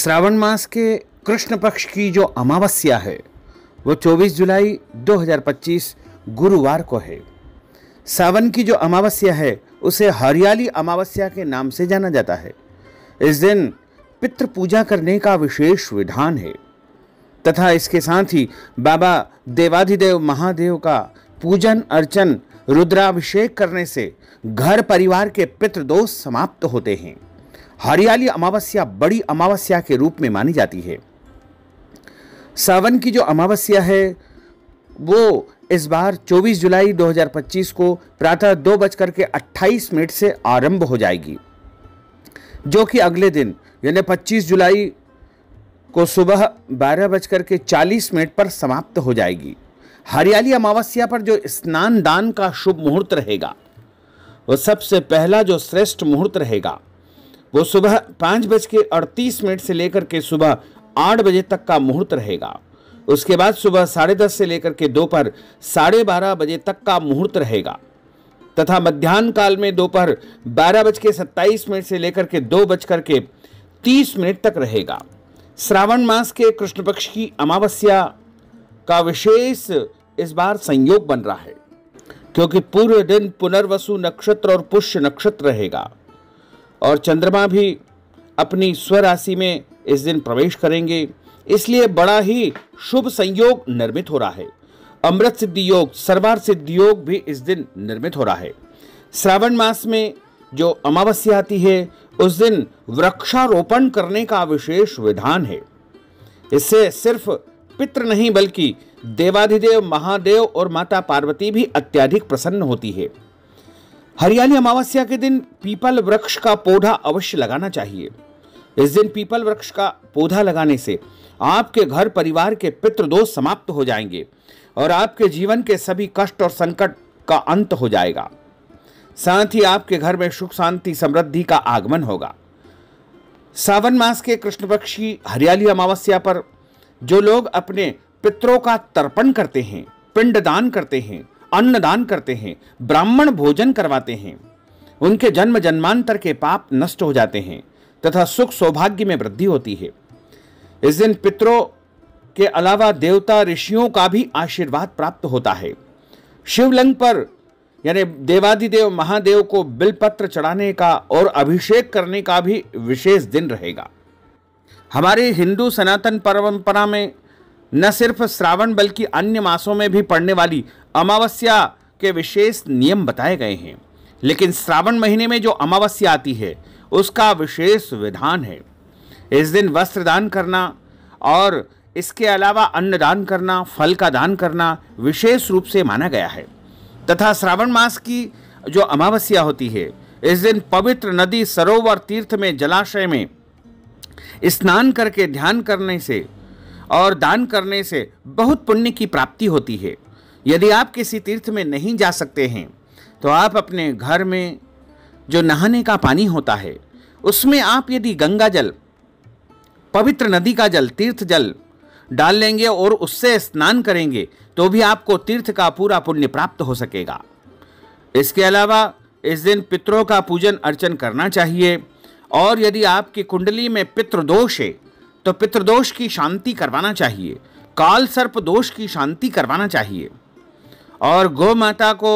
श्रावण मास के कृष्ण पक्ष की जो अमावस्या है वो 24 जुलाई 2025 गुरुवार को है। सावन की जो अमावस्या है उसे हरियाली अमावस्या के नाम से जाना जाता है। इस दिन पितृ पूजा करने का विशेष विधान है तथा इसके साथ ही बाबा देवाधिदेव महादेव का पूजन अर्चन रुद्राभिषेक करने से घर परिवार के पितृदोष समाप्त होते हैं। हरियाली अमावस्या बड़ी अमावस्या के रूप में मानी जाती है। सावन की जो अमावस्या है वो इस बार 24 जुलाई 2025 को प्रातः 2:28 से आरंभ हो जाएगी, जो कि अगले दिन यानी 25 जुलाई को सुबह 12:40 पर समाप्त हो जाएगी। हरियाली अमावस्या पर जो स्नान दान का शुभ मुहूर्त रहेगा वो सबसे पहला जो श्रेष्ठ मुहूर्त रहेगा वो सुबह 5:38 से लेकर के सुबह 8 बजे तक का मुहूर्त रहेगा। उसके बाद सुबह 10:30 से लेकर के दोपहर 12:30 बजे तक का मुहूर्त रहेगा तथा मध्याह्न काल में दोपहर 12:27 से लेकर के 2:30 तक रहेगा। श्रावण मास के कृष्ण पक्ष की अमावस्या का विशेष इस बार संयोग बन रहा है, क्योंकि पूरे दिन पुनर्वसु नक्षत्र और पुष्य नक्षत्र रहेगा और चंद्रमा भी अपनी स्वराशि में इस दिन प्रवेश करेंगे, इसलिए बड़ा ही शुभ संयोग निर्मित हो रहा है। अमृत सिद्धि योग, सर्वार्थ सिद्धि योग भी इस दिन निर्मित हो रहा है। श्रावण मास में जो अमावस्या आती है उस दिन वृक्षारोपण करने का विशेष विधान है। इससे सिर्फ पितृ नहीं बल्कि देवाधिदेव महादेव और माता पार्वती भी अत्यधिक प्रसन्न होती है। हरियाली अमावस्या के दिन पीपल वृक्ष का पौधा अवश्य लगाना चाहिए। इस दिन पीपल वृक्ष का पौधा लगाने से आपके घर परिवार के पितृदोष समाप्त हो जाएंगे और आपके जीवन के सभी कष्ट और संकट का अंत हो जाएगा। साथ ही आपके घर में सुख शांति समृद्धि का आगमन होगा। सावन मास के कृष्ण पक्ष की हरियाली अमावस्या पर जो लोग अपने पितरों का तर्पण करते हैं, पिंडदान करते हैं, अन्नदान करते हैं, ब्राह्मण भोजन करवाते हैं, उनके जन्म जन्मांतर के पाप नष्ट हो जाते हैं तथा सुख सौभाग्य में वृद्धि होती है। इस दिन पितरों के अलावा देवता ऋषियों का भी आशीर्वाद प्राप्त होता है। शिवलिंग पर यानी देवाधिदेव महादेव को बिलपत्र चढ़ाने का और अभिषेक करने का भी विशेष दिन रहेगा। हमारे हिंदू सनातन परंपरा में न सिर्फ श्रावण बल्कि अन्य मासों में भी पड़ने वाली अमावस्या के विशेष नियम बताए गए हैं, लेकिन श्रावण महीने में जो अमावस्या आती है उसका विशेष विधान है। इस दिन वस्त्र दान करना और इसके अलावा अन्न दान करना, फल का दान करना विशेष रूप से माना गया है तथा श्रावण मास की जो अमावस्या होती है इस दिन पवित्र नदी, सरोवर, तीर्थ में, जलाशय में स्नान करके ध्यान करने से और दान करने से बहुत पुण्य की प्राप्ति होती है। यदि आप किसी तीर्थ में नहीं जा सकते हैं तो आप अपने घर में जो नहाने का पानी होता है उसमें आप यदि गंगा जल, पवित्र नदी का जल, तीर्थ जल डाल लेंगे और उससे स्नान करेंगे तो भी आपको तीर्थ का पूरा पुण्य प्राप्त हो सकेगा। इसके अलावा इस दिन पितरों का पूजन अर्चन करना चाहिए और यदि आपकी कुंडली में पितृदोष है तो पितृदोष की शांति करवाना चाहिए, काल सर्प दोष की शांति करवाना चाहिए और गौ माता को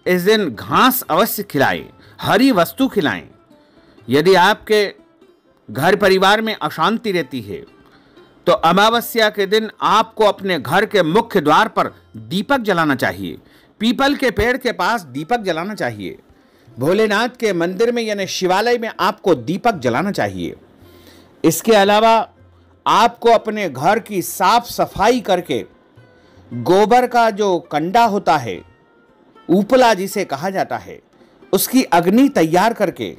इस दिन घास अवश्य खिलाएं, हरी वस्तु खिलाएं। यदि आपके घर परिवार में अशांति रहती है तो अमावस्या के दिन आपको अपने घर के मुख्य द्वार पर दीपक जलाना चाहिए, पीपल के पेड़ के पास दीपक जलाना चाहिए, भोलेनाथ के मंदिर में यानी शिवालय में आपको दीपक जलाना चाहिए। इसके अलावा आपको अपने घर की साफ सफाई करके गोबर का जो कंडा होता है, उपला जिसे कहा जाता है, उसकी अग्नि तैयार करके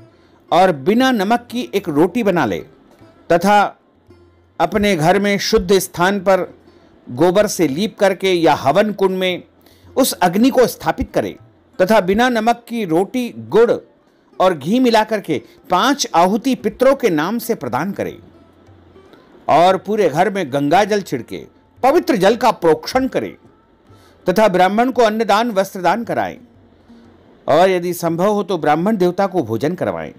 और बिना नमक की एक रोटी बना ले तथा अपने घर में शुद्ध स्थान पर गोबर से लीप करके या हवन कुंड में उस अग्नि को स्थापित करें तथा बिना नमक की रोटी, गुड़ और घी मिला करके 5 आहुति पितरों के नाम से प्रदान करें और पूरे घर में गंगा जल छिड़के पवित्र जल का प्रोक्षण करें तथा ब्राह्मण को अन्नदान, वस्त्रदान कराएं और यदि संभव हो तो ब्राह्मण देवता को भोजन करवाएं।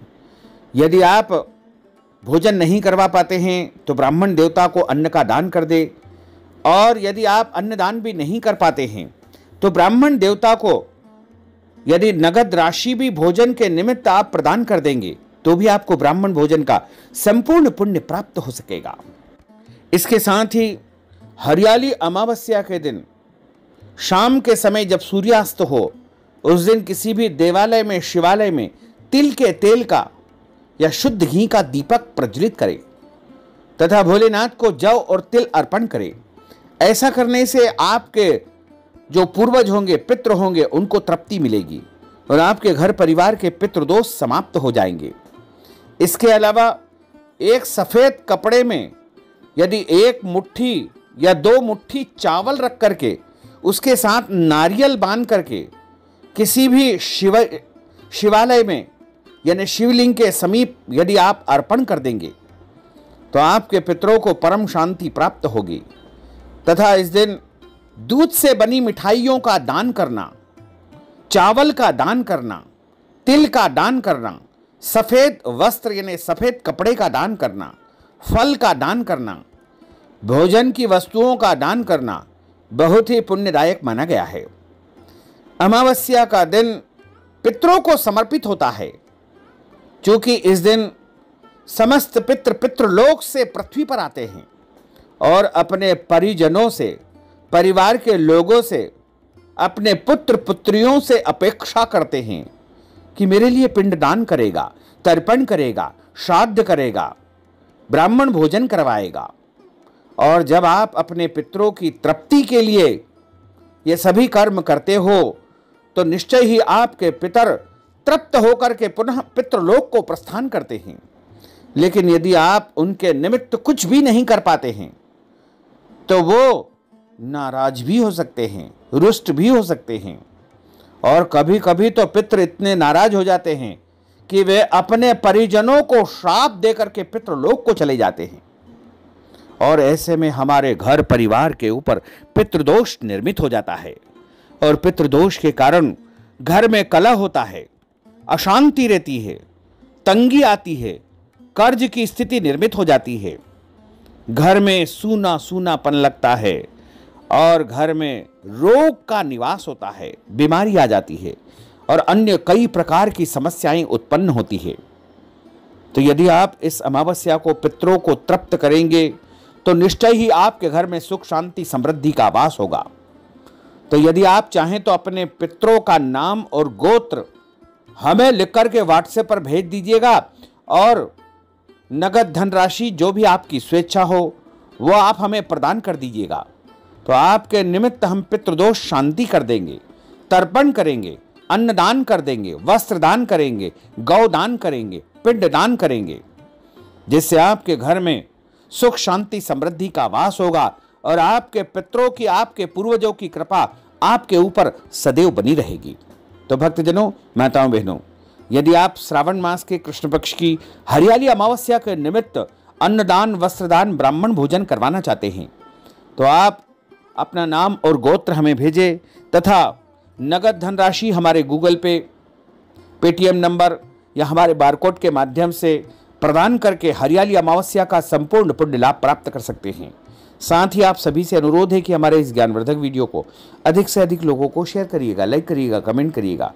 यदि आप भोजन नहीं करवा पाते हैं तो ब्राह्मण देवता को अन्न का दान कर दे, और यदि आप अन्नदान भी नहीं कर पाते हैं तो ब्राह्मण देवता को यदि नगद राशि भी भोजन के निमित्त आप प्रदान कर देंगे तो भी आपको ब्राह्मण भोजन का संपूर्ण पुण्य प्राप्त हो सकेगा। इसके साथ ही हरियाली अमावस्या के दिन शाम के समय जब सूर्यास्त हो, उस दिन किसी भी देवालय में, शिवालय में तिल के तेल का या शुद्ध घी का दीपक प्रज्वलित करें तथा भोलेनाथ को जौ और तिल अर्पण करें। ऐसा करने से आपके जो पूर्वज होंगे, पितृ होंगे, उनको तृप्ति मिलेगी और आपके घर परिवार के पितृदोष समाप्त हो जाएंगे। इसके अलावा एक सफेद कपड़े में यदि 1 मुट्ठी या 2 मुट्ठी चावल रख करके उसके साथ नारियल बांध करके किसी भी शिवालय में यानी शिवलिंग के समीप यदि आप अर्पण कर देंगे तो आपके पितरों को परम शांति प्राप्त होगी। तथा इस दिन दूध से बनी मिठाइयों का दान करना, चावल का दान करना, तिल का दान करना, सफेद वस्त्र यानी सफेद कपड़े का दान करना, फल का दान करना, भोजन की वस्तुओं का दान करना बहुत ही पुण्यदायक माना गया है। अमावस्या का दिन पितरों को समर्पित होता है, क्योंकि इस दिन समस्त पितृलोक से पृथ्वी पर आते हैं और अपने परिजनों से, परिवार के लोगों से, अपने पुत्र पुत्रियों से अपेक्षा करते हैं कि मेरे लिए पिंडदान करेगा, तर्पण करेगा, श्राद्ध करेगा, ब्राह्मण भोजन करवाएगा। और जब आप अपने पितरों की तृप्ति के लिए ये सभी कर्म करते हो तो निश्चय ही आपके पितर तृप्त होकर के पुनः पितृलोक को प्रस्थान करते हैं। लेकिन यदि आप उनके निमित्त कुछ भी नहीं कर पाते हैं तो वो नाराज भी हो सकते हैं, रुष्ट भी हो सकते हैं, और कभी कभी तो पितृ इतने नाराज हो जाते हैं कि वे अपने परिजनों को श्राप देकर के पितृलोक को चले जाते हैं। और ऐसे में हमारे घर परिवार के ऊपर पितृदोष निर्मित हो जाता है और पितृदोष के कारण घर में कलह होता है, अशांति रहती है, तंगी आती है, कर्ज की स्थिति निर्मित हो जाती है, घर में सूना सूनापन लगता है और घर में रोग का निवास होता है, बीमारी आ जाती है और अन्य कई प्रकार की समस्याएं उत्पन्न होती है। तो यदि आप इस अमावस्या को पितरों को तृप्त करेंगे तो निश्चय ही आपके घर में सुख, शांति, समृद्धि का वास होगा। तो यदि आप चाहें तो अपने पितरों का नाम और गोत्र हमें लिख करके व्हाट्सएप पर भेज दीजिएगा और नगद धनराशि जो भी आपकी स्वेच्छा हो वो आप हमें प्रदान कर दीजिएगा। तो आपके निमित्त हम पितृदोष शांति कर देंगे, तर्पण करेंगे, अन्नदान कर देंगे, वस्त्र दान करेंगे, गौदान करेंगे, पिंड दान करेंगे, जिससे आपके घर में सुख, शांति, समृद्धि का वास होगा और आपके पितरों की, आपके पूर्वजों की कृपा आपके ऊपर सदैव बनी रहेगी। तो भक्तजनों, माताओं, बहनों, यदि आप श्रावण मास के कृष्ण पक्ष की हरियाली अमावस्या के निमित्त अन्नदान, वस्त्रदान, ब्राह्मण भोजन करवाना चाहते हैं तो आप अपना नाम और गोत्र हमें भेजें तथा नगद धनराशि हमारे गूगल पे, पेटीएम नंबर या हमारे बारकोड के माध्यम से प्रदान करके हरियाली अमावस्या का संपूर्ण पुण्य लाभ प्राप्त कर सकते हैं। साथ ही आप सभी से अनुरोध है कि हमारे इस ज्ञानवर्धक वीडियो को अधिक से अधिक लोगों को शेयर करिएगा, लाइक करिएगा, कमेंट करिएगा।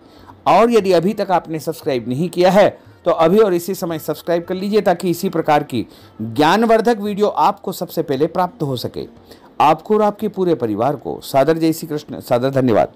और यदि अभी तक आपने सब्सक्राइब नहीं किया है तो अभी और इसी समय सब्सक्राइब कर लीजिए ताकि इसी प्रकार की ज्ञानवर्धक वीडियो आपको सबसे पहले प्राप्त हो सके। आपको और आपके पूरे परिवार को सादर जय श्री कृष्ण, सादर धन्यवाद।